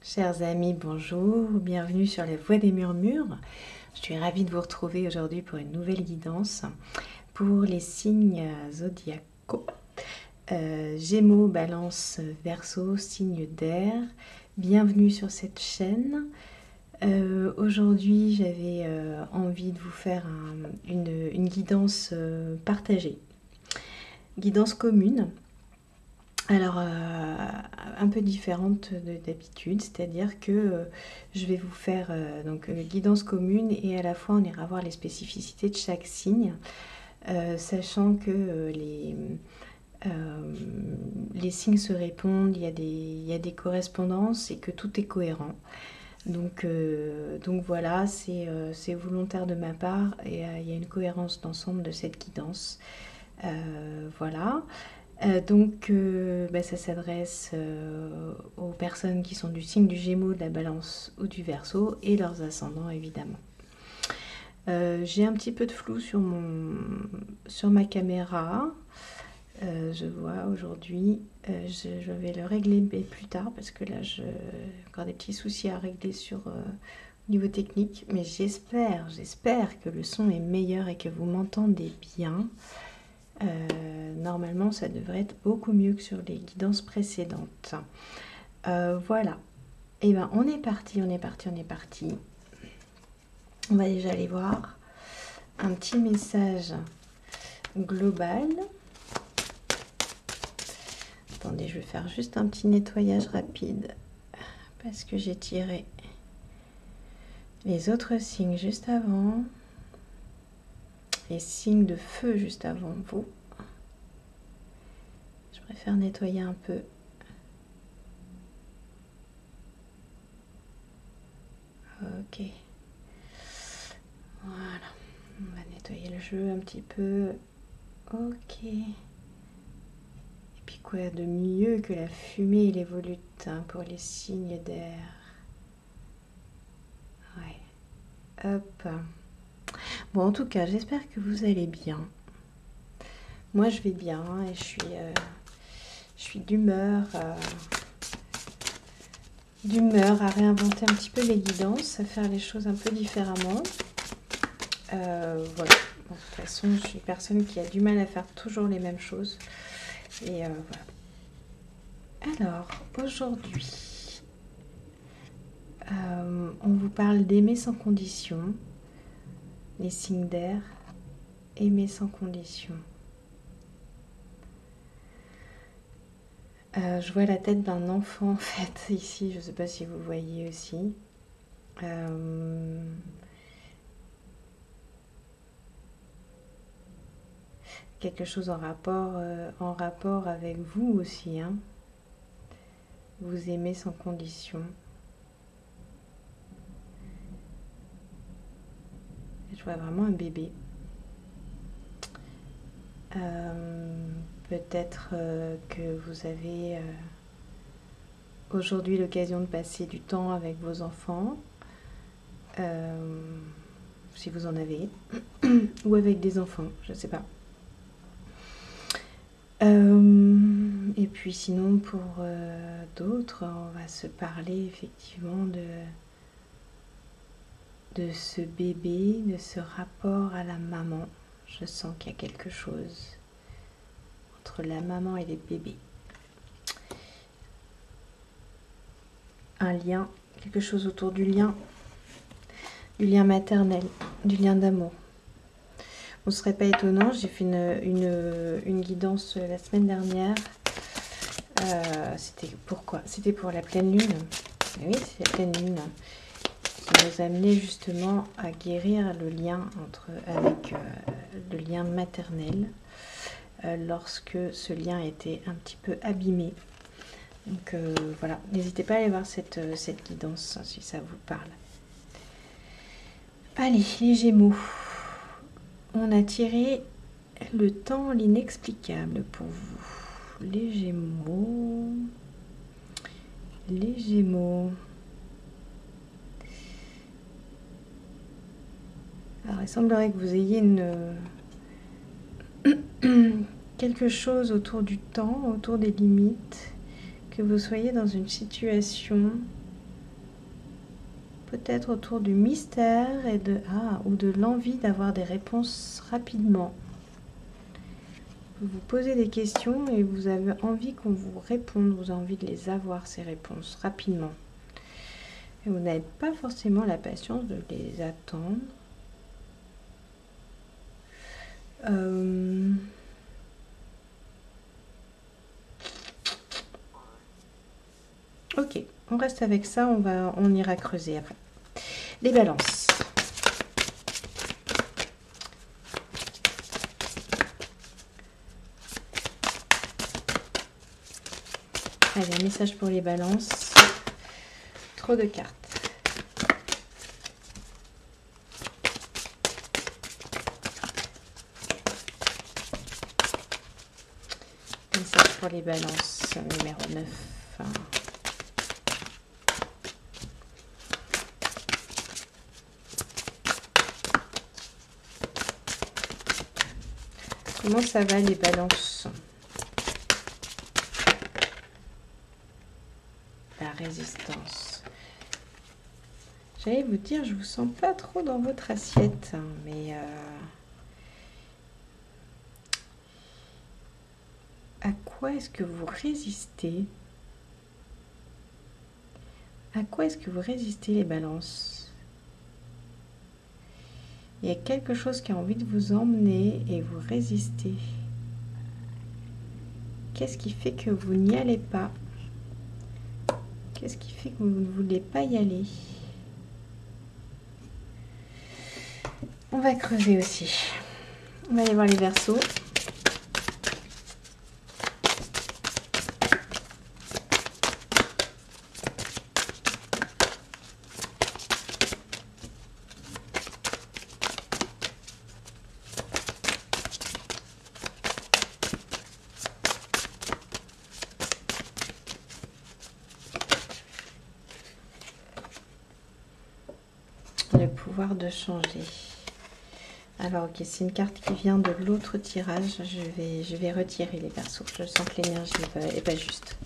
Chers amis, bonjour, bienvenue sur la Voix des Murmures. Je suis ravie de vous retrouver aujourd'hui pour une nouvelle guidance pour les signes zodiacaux. Gémeaux, Balance, Verseau, signe d'air. Bienvenue sur cette chaîne. Aujourd'hui, j'avais envie de vous faire une guidance partagée, guidance commune. Alors, un peu différente d'habitude, c'est-à-dire que je vais vous faire guidance commune et à la fois on ira voir les spécificités de chaque signe, sachant que les signes se répondent, il y a des correspondances et que tout est cohérent. Donc voilà, c'est volontaire de ma part et il y a une cohérence d'ensemble de cette guidance. Voilà. Ça s'adresse aux personnes qui sont du signe du Gémeaux, de la Balance ou du Verseau et leurs ascendants évidemment. J'ai un petit peu de flou sur ma caméra. Je vois aujourd'hui, je vais le régler plus tard parce que là j'ai encore des petits soucis à régler au niveau technique, mais j'espère que le son est meilleur et que vous m'entendez bien. Normalement ça devrait être beaucoup mieux que sur les guidances précédentes. Voilà, et ben on est parti. On va déjà aller voir un petit message global. Attendez, je vais faire juste un petit nettoyage rapide parce que j'ai tiré les autres signes juste avant, les signes de feu juste avant vous. Je préfère nettoyer un peu. Ok. Voilà. On va nettoyer le jeu un petit peu. Ok. Et puis quoi de mieux que la fumée et les volutes pour les signes d'air. Ouais. Hop. Bon, en tout cas, j'espère que vous allez bien. Moi, je vais bien et je suis d'humeur à réinventer un petit peu les guidances, à faire les choses un peu différemment. Voilà. Bon, de toute façon, je suis une personne qui a du mal à faire toujours les mêmes choses. Et voilà. Alors, aujourd'hui, on vous parle d'aimer sans condition, les signes d'air, aimer sans condition. Je vois la tête d'un enfant en fait ici, je ne sais pas si vous voyez aussi. Quelque chose en rapport avec vous aussi, hein. Vous aimez sans condition. Je vois vraiment un bébé. Peut-être que vous avez aujourd'hui l'occasion de passer du temps avec vos enfants, si vous en avez, ou avec des enfants, je ne sais pas. Et puis sinon pour d'autres, on va se parler effectivement de ce bébé, de ce rapport à la maman. Je sens qu'il y a quelque chose entre la maman et les bébés. Un lien, quelque chose autour du lien maternel, du lien d'amour. Bon, ce serait pas étonnant, j'ai fait une guidance la semaine dernière. C'était pourquoi? C'était pour la pleine lune. Et oui, c'est la pleine lune qui nous a amené justement à guérir le lien avec le lien maternel lorsque ce lien était un petit peu abîmé. Donc voilà, n'hésitez pas à aller voir cette guidance si ça vous parle. Allez, les Gémeaux. On a tiré le temps, l'inexplicable pour vous. Les Gémeaux. Les Gémeaux. Alors, il semblerait que vous ayez quelque chose autour du temps, autour des limites, que vous soyez dans une situation peut-être autour du mystère et ou de l'envie d'avoir des réponses rapidement. Vous vous posez des questions et vous avez envie qu'on vous réponde, vous avez envie de les avoir, ces réponses, rapidement. Et vous n'avez pas forcément la patience de les attendre. Ok, on reste avec ça, on ira creuser après. Les balances. Allez, un message pour les balances. Trop de cartes. Message pour les balances, numéro 9. Comment ça va les balances? La résistance. J'allais vous dire, je vous sens pas trop dans votre assiette, hein, mais à quoi est-ce que vous résistez? À quoi est-ce que vous résistez les balances? Il y a quelque chose qui a envie de vous emmener et vous résistez. Qu'est-ce qui fait que vous n'y allez pas? Qu'est-ce qui fait que vous ne voulez pas y aller? On va creuser aussi. On va aller voir les Verseaux. Le pouvoir de changer. Alors ok, c'est une carte qui vient de l'autre tirage. Je vais retirer les Verseaux. Je sens que l'énergie n'est pas juste.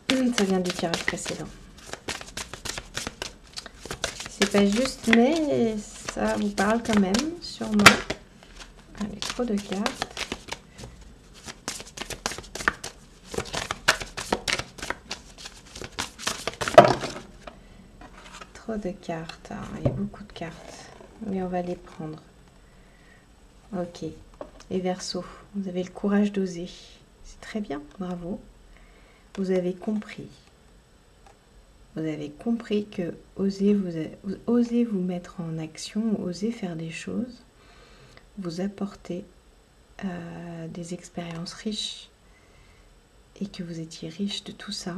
Ça vient du tirage précédent. C'est pas juste, mais ça vous parle quand même, sûrement. Allez, trop de cartes. Trop de cartes. Alors, il y a beaucoup de cartes, mais on va les prendre. Ok. Les Verseaux, vous avez le courage d'oser. C'est très bien, bravo. Vous avez compris. Vous avez compris que oser vous mettre en action, oser faire des choses, vous apporter des expériences riches et que vous étiez riche de tout ça.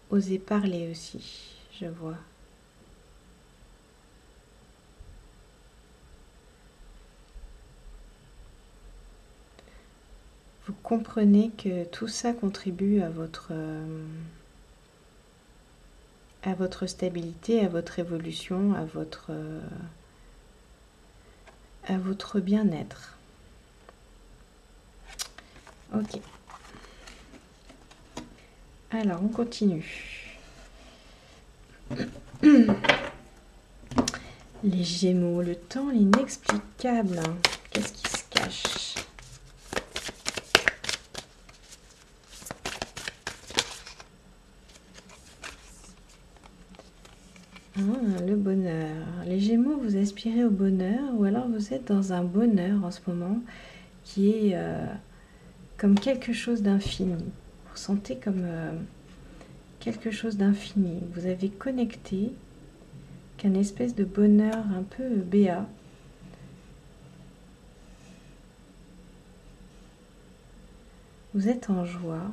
Oser parler aussi, je vois. Vous comprenez que tout ça contribue à votre stabilité, à votre évolution, à votre bien-être. Ok. Alors, on continue. Les Gémeaux, le temps l'inexplicable. Qu'est-ce qui se cache? Le bonheur. Les Gémeaux, vous aspirez au bonheur ou alors vous êtes dans un bonheur en ce moment qui est comme quelque chose d'infini. Vous ressentez comme quelque chose d'infini. Vous avez connecté qu'un espèce de bonheur un peu béat. Vous êtes en joie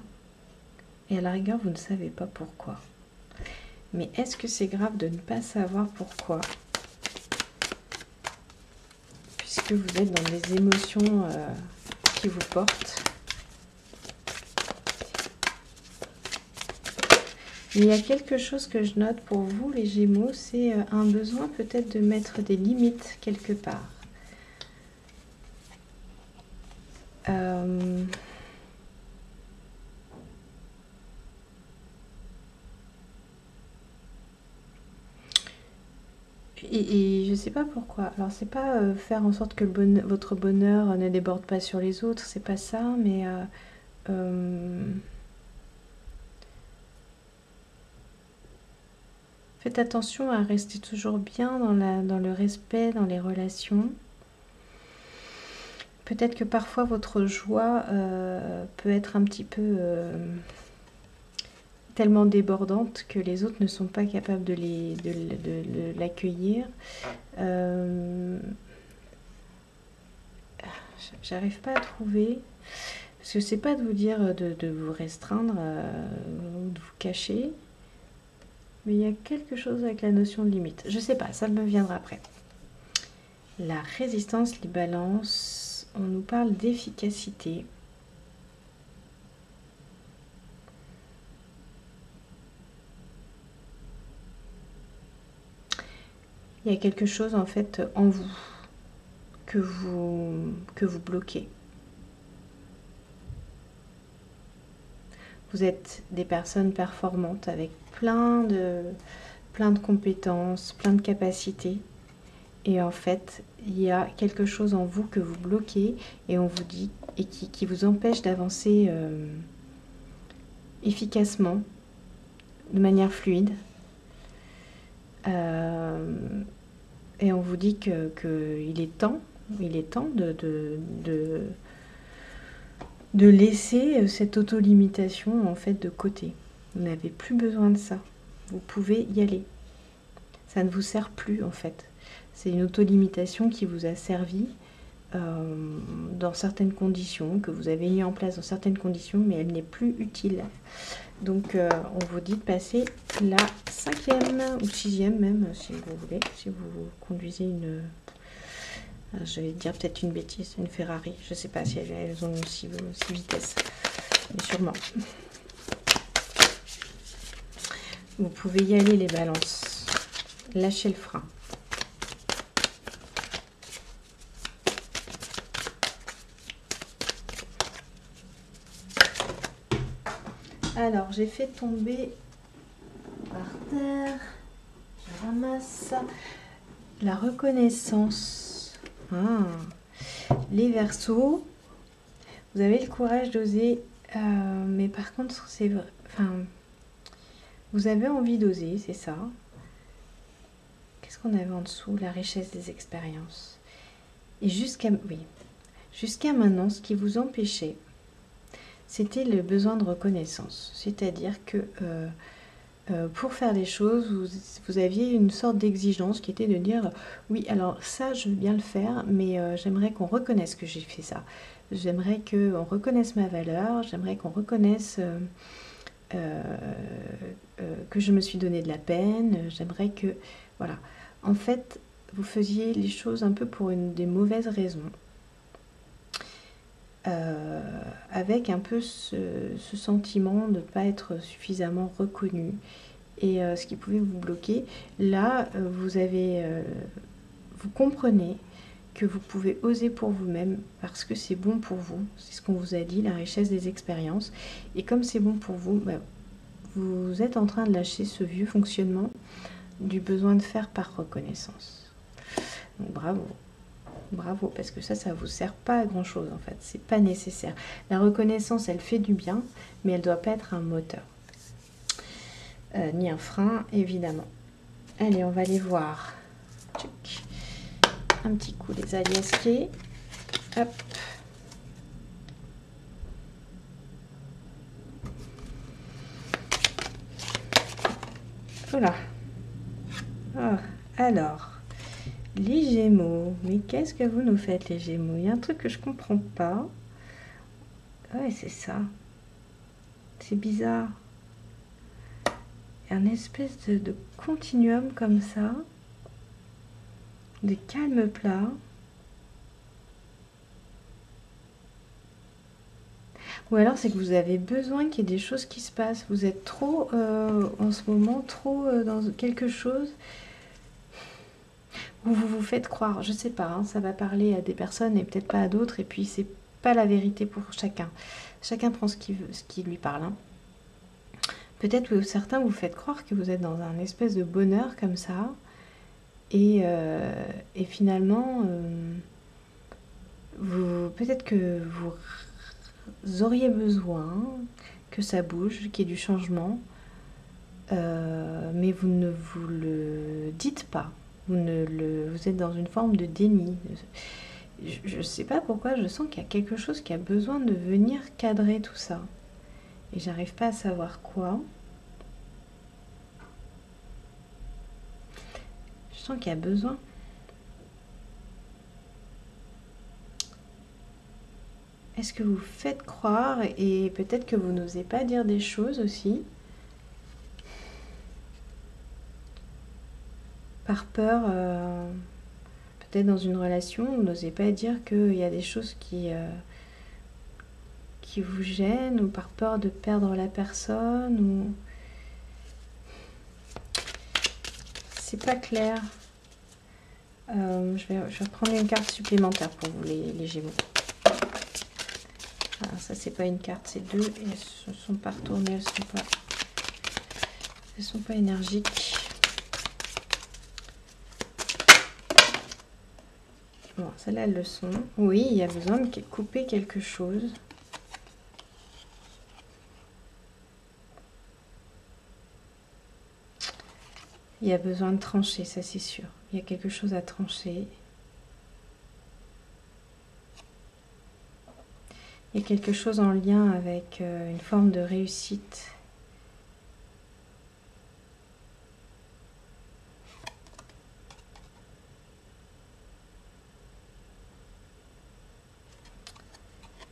et à la rigueur, vous ne savez pas pourquoi. Mais est-ce que c'est grave de ne pas savoir pourquoi? Puisque vous êtes dans des émotions qui vous portent. Il y a quelque chose que je note pour vous, les Gémeaux, c'est un besoin peut-être de mettre des limites quelque part. Et je sais pas pourquoi. Alors c'est pas faire en sorte que votre bonheur ne déborde pas sur les autres, c'est pas ça, mais euh, faites attention à rester toujours bien dans le respect, dans les relations. Peut-être que parfois votre joie peut être un petit peu tellement débordante que les autres ne sont pas capables de l'accueillir. J'arrive pas à trouver, parce que c'est pas de vous dire de vous restreindre ou de vous cacher, mais il y a quelque chose avec la notion de limite. Je sais pas, ça me viendra après. La résistance, les balances, on nous parle d'efficacité. Il y a quelque chose en fait en vous que vous bloquez. Vous êtes des personnes performantes avec plein de compétences, plein de capacités. Et en fait, il y a quelque chose en vous que vous bloquez et on vous dit et qui vous empêche d'avancer efficacement, de manière fluide. Et on vous dit qu'il est temps de laisser cette auto-limitation en fait de côté. Vous n'avez plus besoin de ça. Vous pouvez y aller. Ça ne vous sert plus en fait. C'est une auto-limitation qui vous a servi dans certaines conditions, que vous avez mis en place dans certaines conditions, mais elle n'est plus utile. Donc on vous dit de passer la 5e ou 6e même, si vous voulez, si vous conduisez une... Je vais dire peut-être une bêtise, une Ferrari. Je ne sais pas si elles ont 6 vitesses, mais sûrement. Vous pouvez y aller les balances. Lâchez le frein. Alors, j'ai fait tomber par terre. Je ramasse ça. La reconnaissance. Les Verseaux, vous avez le courage d'oser, mais par contre, c'est vrai. Enfin, vous avez envie d'oser, c'est ça. Qu'est-ce qu'on avait en dessous? La richesse des expériences. Et jusqu'à maintenant, ce qui vous empêchait, c'était le besoin de reconnaissance. C'est-à-dire que pour faire les choses, vous aviez une sorte d'exigence qui était de dire oui, alors ça, je veux bien le faire, mais j'aimerais qu'on reconnaisse que j'ai fait ça. J'aimerais qu'on reconnaisse ma valeur, j'aimerais qu'on reconnaisse que je me suis donné de la peine, j'aimerais que... Voilà. En fait, vous faisiez les choses un peu pour des mauvaises raisons. Avec un peu ce sentiment de ne pas être suffisamment reconnu et ce qui pouvait vous bloquer. Là, vous comprenez que vous pouvez oser pour vous-même parce que c'est bon pour vous. C'est ce qu'on vous a dit, la richesse des expériences. Et comme c'est bon pour vous, vous êtes en train de lâcher ce vieux fonctionnement du besoin de faire par reconnaissance. Donc bravo. Bravo, parce que ça vous sert pas à grand chose en fait, c'est pas nécessaire. La reconnaissance, elle fait du bien, mais elle doit pas être un moteur, ni un frein, évidemment. Allez, on va aller voir. Tchic. Un petit coup les aliasqués. Hop. Voilà. Oh, alors. Les Gémeaux, mais qu'est-ce que vous nous faites les Gémeaux? Il y a un truc que je comprends pas. Ouais, c'est ça. C'est bizarre. Il y a une espèce de continuum comme ça. De calme plat. Ou alors c'est que vous avez besoin qu'il y ait des choses qui se passent. Vous êtes trop, en ce moment, trop dans quelque chose... Vous vous faites croire, je sais pas, hein, ça va parler à des personnes et peut-être pas à d'autres, et puis c'est pas la vérité pour chacun. Chacun prend ce qui lui parle. Hein. Peut-être que certains vous faites croire que vous êtes dans un espèce de bonheur comme ça, Et finalement, peut-être que vous auriez besoin que ça bouge, qu'il y ait du changement, mais vous ne vous le dites pas. Vous êtes dans une forme de déni. Je ne sais pas pourquoi, je sens qu'il y a quelque chose qui a besoin de venir cadrer tout ça. Et j'arrive pas à savoir quoi. Je sens qu'il y a besoin. Est-ce que vous faites croire, et peut-être que vous n'osez pas dire des choses aussi, par peur, peut-être dans une relation, vous n'osez pas dire qu'il y a des choses qui vous gênent, ou par peur de perdre la personne, ou... C'est pas clair. Je vais prendre une carte supplémentaire pour vous, les Gémeaux. Alors, ça, c'est pas une carte, c'est deux. Et elles ne sont pas retournées, elles sont pas énergiques. Bon, celles-là, elles le sont. Oui, il y a besoin de couper quelque chose. Il y a besoin de trancher, ça c'est sûr. Il y a quelque chose à trancher. Il y a quelque chose en lien avec une forme de réussite.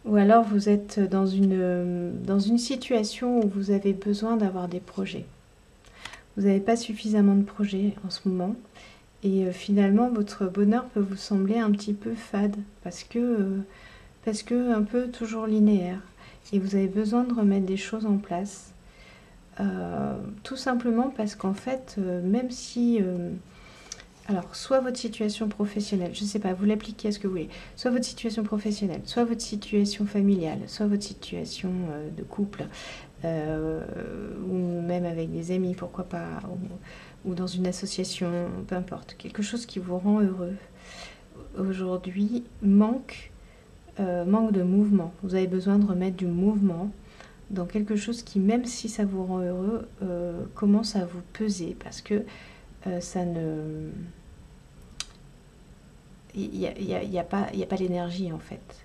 Ou alors vous êtes dans une situation où vous avez besoin d'avoir des projets. Vous n'avez pas suffisamment de projets en ce moment. Et finalement, votre bonheur peut vous sembler un petit peu fade. Parce que un peu toujours linéaire. Et vous avez besoin de remettre des choses en place. Tout simplement parce qu'en fait, même si... alors, soit votre situation professionnelle, je ne sais pas, vous l'appliquez à ce que vous voulez, soit votre situation professionnelle, soit votre situation familiale, soit votre situation de couple, ou même avec des amis, pourquoi pas, ou dans une association, peu importe, quelque chose qui vous rend heureux, aujourd'hui, manque de mouvement. Vous avez besoin de remettre du mouvement dans quelque chose qui, même si ça vous rend heureux, commence à vous peser, parce que ça ne... Il n'y a pas l'énergie en fait.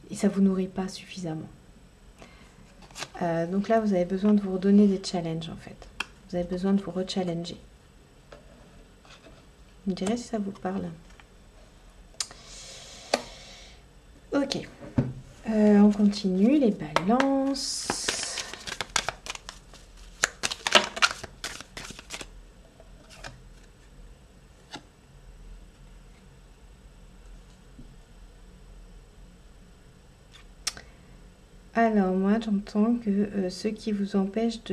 Et ça ne vous nourrit pas suffisamment. Donc là, vous avez besoin de vous redonner des challenges en fait. Vous avez besoin de vous rechallenger. Vous me direz si ça vous parle. Ok. On continue, les balances. Alors moi j'entends que ce qui vous empêche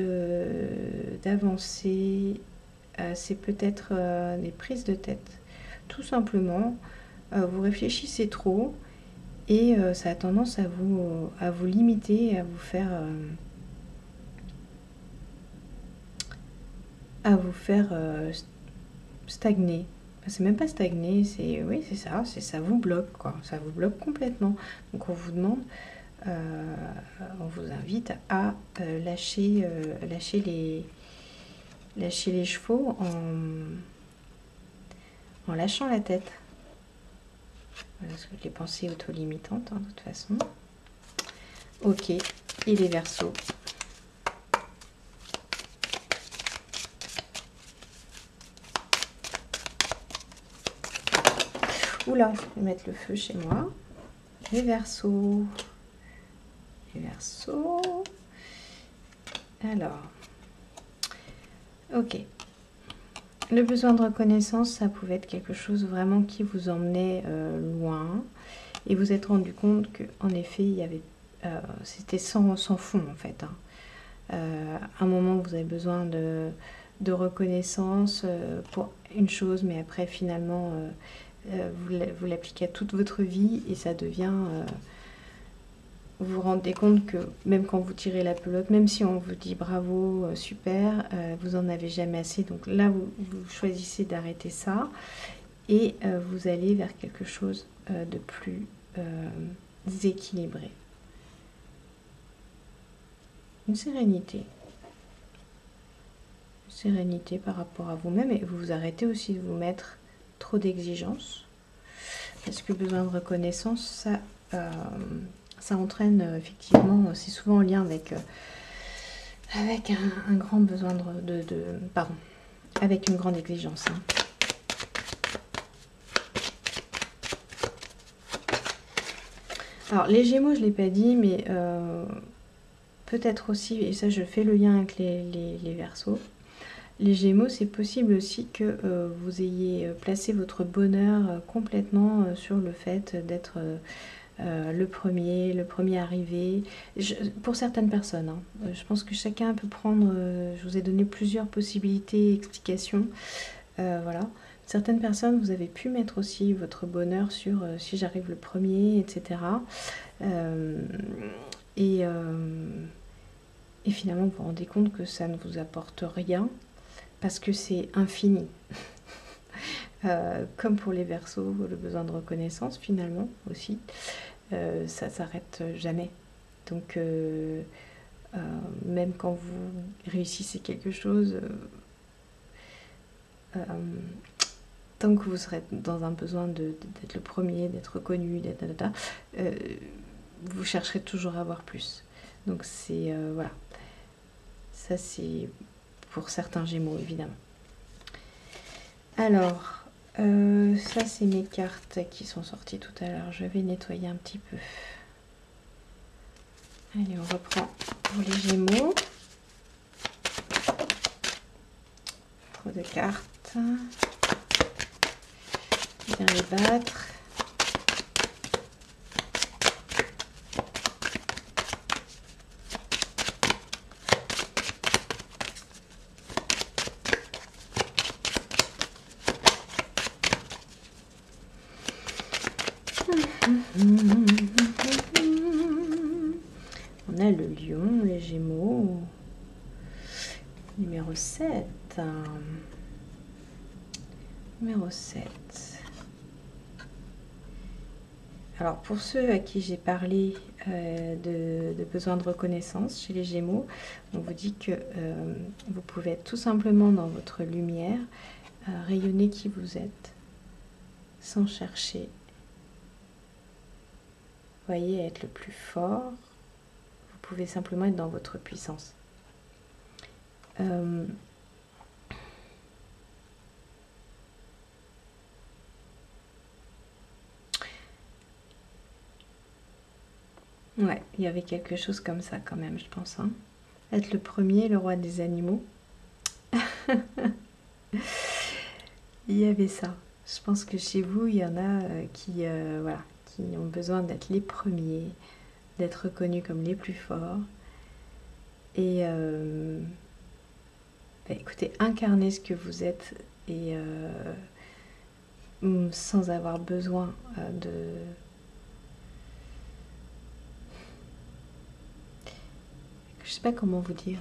d'avancer, c'est peut-être des prises de tête. Tout simplement, vous réfléchissez trop et ça a tendance à vous limiter, à vous faire stagner. Enfin, c'est même pas stagner, c'est oui c'est ça vous bloque quoi, ça vous bloque complètement. Donc on vous demande, on vous invite à lâcher les chevaux en lâchant la tête. Parce que les pensées auto-limitantes, hein, de toute façon. Ok, et les Verseaux. Oula, je vais mettre le feu chez moi. Les Verseaux. Les Verseaux. Alors, ok. Le besoin de reconnaissance, ça pouvait être quelque chose vraiment qui vous emmenait loin. Et vous êtes rendu compte qu'en effet, il y avait, c'était sans fond en fait. Hein. À un moment, vous avez besoin de reconnaissance pour une chose, mais après finalement, vous l'appliquez à toute votre vie et ça devient vous vous rendez compte que même quand vous tirez la pelote, même si on vous dit bravo, super, vous en avez jamais assez. Donc là, vous choisissez d'arrêter ça et vous allez vers quelque chose de plus équilibré. Une sérénité. Une sérénité par rapport à vous-même, et vous arrêtez aussi de vous mettre trop d'exigences. Parce que besoin de reconnaissance, ça entraîne effectivement, c'est souvent en lien avec un grand besoin pardon, avec une grande exigence. Hein. Alors les Gémeaux, je ne l'ai pas dit, mais peut-être aussi, et ça je fais le lien avec les Verseaux, les Gémeaux, c'est possible aussi que vous ayez placé votre bonheur complètement sur le fait d'être le premier arrivé. Pour certaines personnes, hein, je pense que chacun peut prendre, je vous ai donné plusieurs possibilités, explications. Voilà. Certaines personnes, vous avez pu mettre aussi votre bonheur sur si j'arrive le premier, etc. Et finalement, vous vous rendez compte que ça ne vous apporte rien parce que c'est infini. Comme pour les Verseaux, le besoin de reconnaissance finalement aussi, ça s'arrête jamais. Donc même quand vous réussissez quelque chose, tant que vous serez dans un besoin d'être le premier, d'être reconnu, vous chercherez toujours à avoir plus. Donc c'est voilà, ça c'est pour certains Gémeaux évidemment. Alors ça c'est mes cartes qui sont sorties tout à l'heure, je vais nettoyer un petit peu. Allez, on reprend pour les Gémeaux. Trop de cartes. Bien les battre. On a le lion, les Gémeaux. Numéro 7. Numéro 7. Alors pour ceux à qui j'ai parlé de besoin de reconnaissance chez les Gémeaux, on vous dit que vous pouvez être tout simplement dans votre lumière, rayonner qui vous êtes, sans chercher. Voyez, être le plus fort. Vous pouvez simplement être dans votre puissance. Ouais, il y avait quelque chose comme ça quand même, je pense. Hein. Être le premier, le roi des animaux. Il y avait ça. Je pense que chez vous, il y en a qui, voilà, qui ont besoin d'être les premiers, d'être reconnus comme les plus forts. Et bah, écoutez, incarnez ce que vous êtes et sans avoir besoin de... Je sais pas comment vous dire.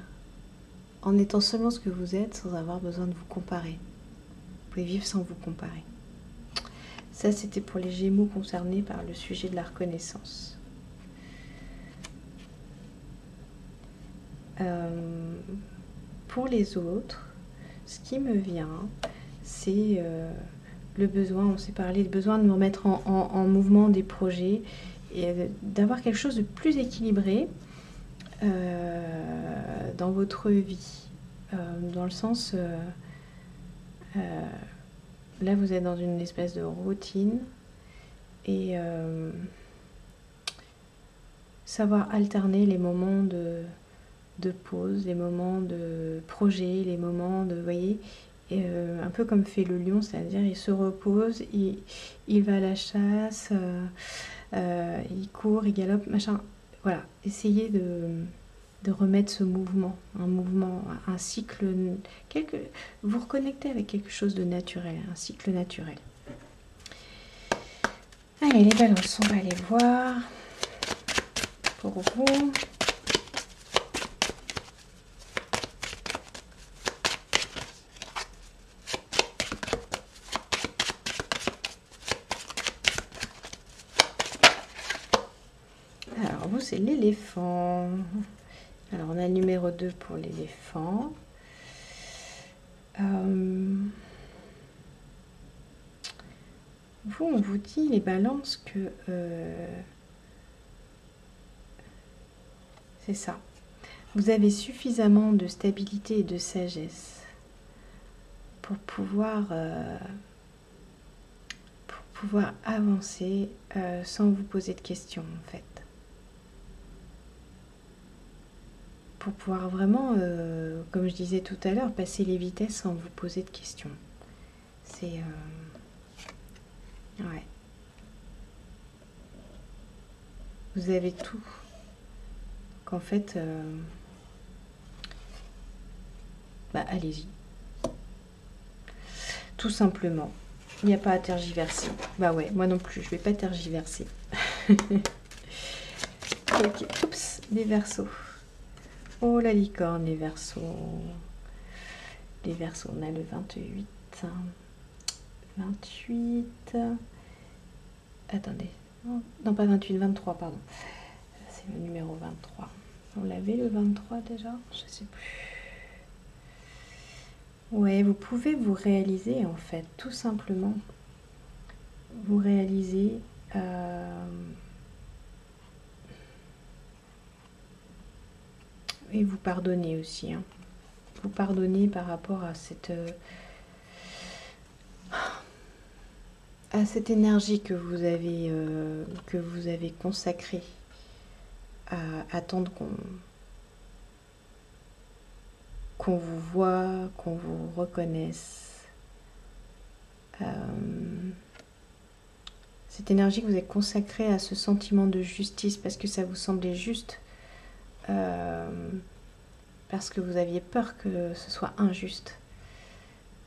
En étant seulement ce que vous êtes, sans avoir besoin de vous comparer. Vous pouvez vivre sans vous comparer. Ça, c'était pour les Gémeaux concernés par le sujet de la reconnaissance. Pour les autres, ce qui me vient, c'est le besoin, on s'est parlé de besoin de me remettre en mouvement des projets et d'avoir quelque chose de plus équilibré dans votre vie. Dans le sens, là vous êtes dans une espèce de routine et savoir alterner les moments de pause, les moments de projet, les moments de, vous voyez, un peu comme fait le lion, c'est-à-dire il se repose, il va à la chasse, il court, il galope, machin. Voilà, essayez de remettre ce mouvement, un cycle, vous reconnectez avec quelque chose de naturel, un cycle naturel. Allez, les balances, on va aller voir. pour vous. Alors, vous, c'est l'éléphant. Alors, on a le numéro 2 pour l'éléphant. Vous, on vous dit, les balances, que c'est ça. Vous avez suffisamment de stabilité et de sagesse pour pouvoir avancer sans vous poser de questions, en fait. Pour pouvoir vraiment, comme je disais tout à l'heure, passer les vitesses sans vous poser de questions. C'est... ouais. Vous avez tout. Donc en fait, bah, allez-y. Tout simplement. Il n'y a pas à tergiverser. Bah ouais, moi non plus, je vais pas tergiverser. Ok, oups, les Verseaux. Oh, la licorne, les Verseaux. Les Verseaux, on a le 28. 28. Attendez. Non, pas 28, 23, pardon. C'est le numéro 23. On l'avait le 23 déjà? Je sais plus. Ouais, vous pouvez vous réaliser, en fait, tout simplement. Vous réaliser... et vous pardonnez aussi. Hein. Vous pardonnez par rapport à cette énergie que vous avez consacrée à attendre qu'on vous voit, qu'on vous reconnaisse. Cette énergie que vous avez consacrée à ce sentiment de justice parce que ça vous semblait juste, parce que vous aviez peur que ce soit injuste.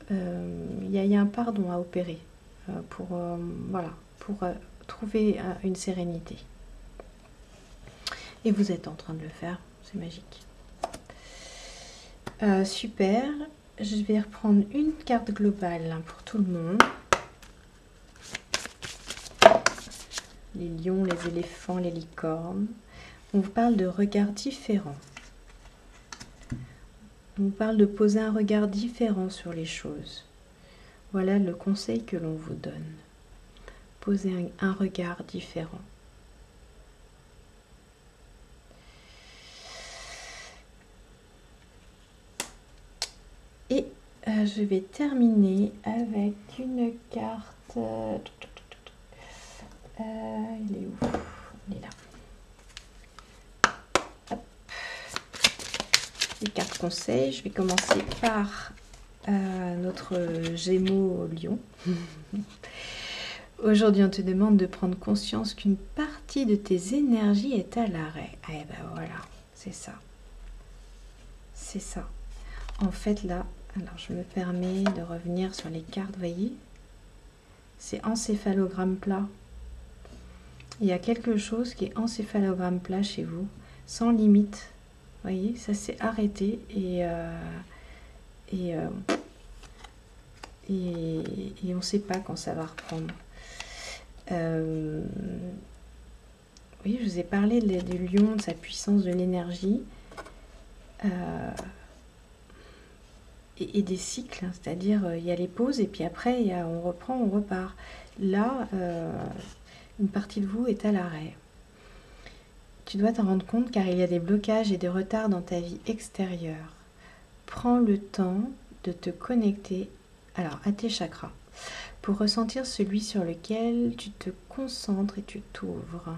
Il y a un pardon à opérer pour trouver une sérénité. Et vous êtes en train de le faire, c'est magique. Super, je vais reprendre une carte globale pour tout le monde. Les lions, les éléphants, les licornes. On vous parle de regards différents. On vous parle de poser un regard différent sur les choses. Voilà le conseil que l'on vous donne. Posez un regard différent. Et je vais terminer avec une carte. Il est où? Il est là. Hop. Les cartes conseils. Je vais commencer par notre Gémeaux Lion. Aujourd'hui, on te demande de prendre conscience qu'une partie de tes énergies est à l'arrêt. Eh ben voilà, c'est ça. C'est ça. En fait, là, alors je me permets de revenir sur les cartes, voyez. C'est encéphalogramme plat. Il y a quelque chose qui est encéphalogramme plat chez vous, sans limite. Vous voyez, ça s'est arrêté et on ne sait pas quand ça va reprendre. Oui, je vous ai parlé du lion, de sa puissance, de l'énergie et des cycles, hein, c'est-à-dire il y a les pauses et puis après on reprend, on repart. Là, une partie de vous est à l'arrêt. Tu dois t'en rendre compte car il y a des blocages et des retards dans ta vie extérieure. Prends le temps de te connecter à tes chakras pour ressentir celui sur lequel tu te concentres et tu t'ouvres.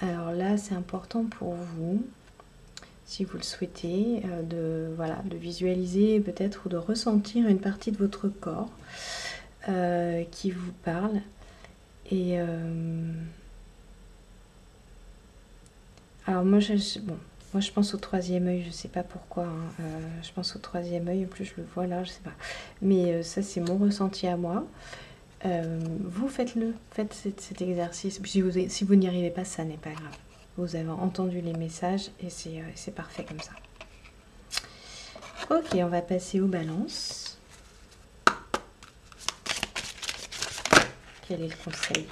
Alors là, c'est important pour vous, si vous le souhaitez, de visualiser peut-être ou de ressentir une partie de votre corps qui vous parle. Et alors moi je pense au troisième œil, je sais pas pourquoi, hein. Je pense au troisième œil, en plus je le vois là, je sais pas. Mais ça c'est mon ressenti à moi. Vous faites cet exercice. Si vous n'y arrivez pas, ça n'est pas grave. vous avez entendu les messages et c'est parfait comme ça. Ok, on va passer aux balances. Quel est le conseil?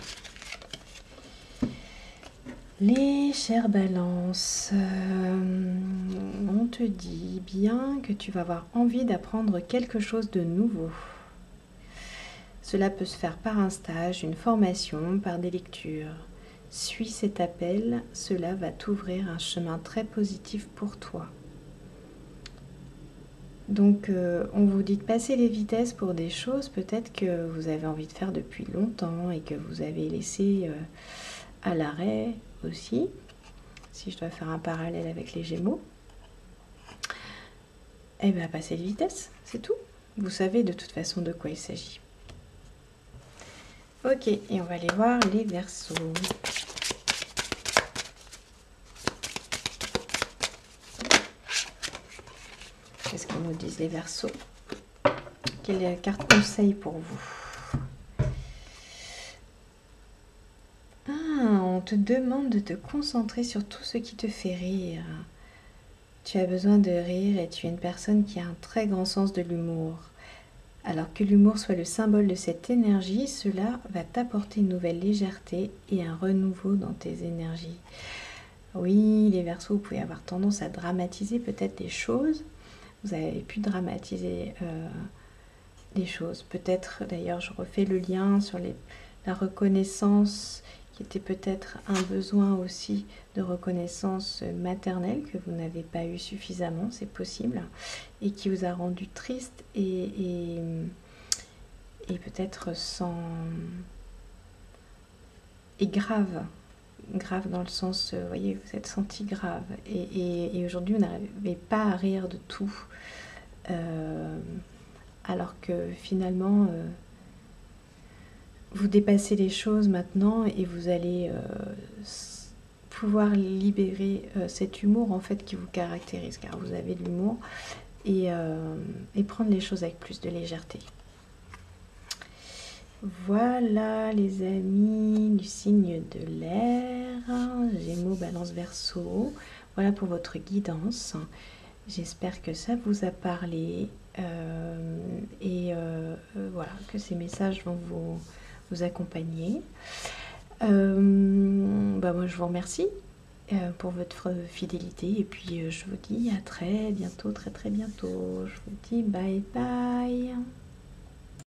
Les chères balances, on te dit bien que tu vas avoir envie d'apprendre quelque chose de nouveau. Cela peut se faire par un stage, une formation, par des lectures. Suis cet appel, cela va t'ouvrir un chemin très positif pour toi. Donc, on vous dit de passer les vitesses pour des choses peut-être que vous avez envie de faire depuis longtemps et que vous avez laissé à l'arrêt aussi, si je dois faire un parallèle avec les Gémeaux. Eh bien, passez les vitesses, c'est tout. Vous savez de toute façon de quoi il s'agit. Ok, et on va aller voir les Verseaux. Qu'est-ce qu'ils nous disent les Verseaux? Quelle carte conseil pour vous? Ah, on te demande de te concentrer sur tout ce qui te fait rire. Tu as besoin de rire et tu es une personne qui a un très grand sens de l'humour. Alors que l'humour soit le symbole de cette énergie, cela va t'apporter une nouvelle légèreté et un renouveau dans tes énergies. Oui, les Verseaux, vous pouvez avoir tendance à dramatiser peut-être des choses. Vous avez pu dramatiser des choses. Peut-être, d'ailleurs, je refais le lien sur la reconnaissance, qui était peut-être un besoin aussi de reconnaissance maternelle que vous n'avez pas eu suffisamment, c'est possible, et qui vous a rendu triste et peut-être grave dans le sens, vous voyez, vous êtes senti grave, et aujourd'hui vous n'arrivez pas à rire de tout, alors que finalement vous dépassez les choses maintenant et vous allez pouvoir libérer cet humour en fait qui vous caractérise, car vous avez de l'humour, et prendre les choses avec plus de légèreté. Voilà les amis du signe de l'air, Gémeaux, Balance, Verseau. Voilà pour votre guidance. J'espère que ça vous a parlé voilà, que ces messages vont vous accompagner. Moi je vous remercie pour votre fidélité et puis je vous dis à très bientôt, très bientôt. Je vous dis bye bye.